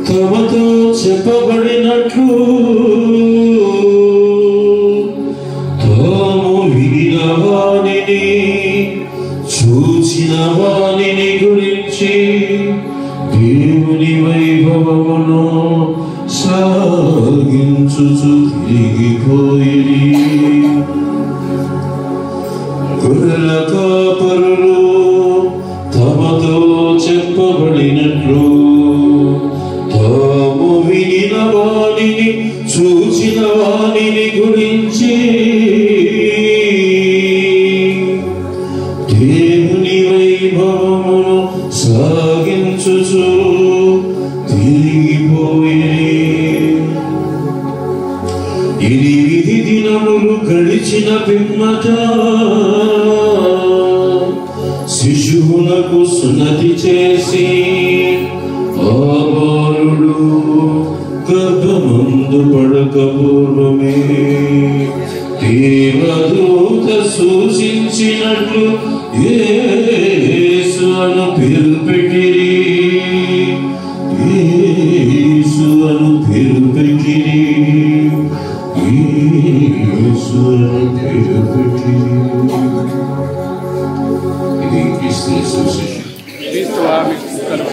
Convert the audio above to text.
తమతో చెప్పబడినట్లు తాము వినిన వానిని చూచిన వానిని గురించి దేవుని వైభవమును సాగించుచు తిరిగిపోయి గొర్రెల కాపరులు తమతో చెప్పబడినట్లు తాము వినిన వానిని చూచిన వానిని గురించి దేవుని వైభవమును సాగించుచు తిరిగిపోయి 8 దినములు గడిచిన పిమ్మట శిశువులకు సున్నతి చేసి ఆ బాలుడు గర్భమందు పడక పూర్వమే దేవదూత సూచించినట్లు యేసు అను పేరు పెట్టిరి. యేసు అను పేరు పెట్టిరి. యేసు అను పేరు పెట్టిరి. ఇది క్రీస్తు యేసు.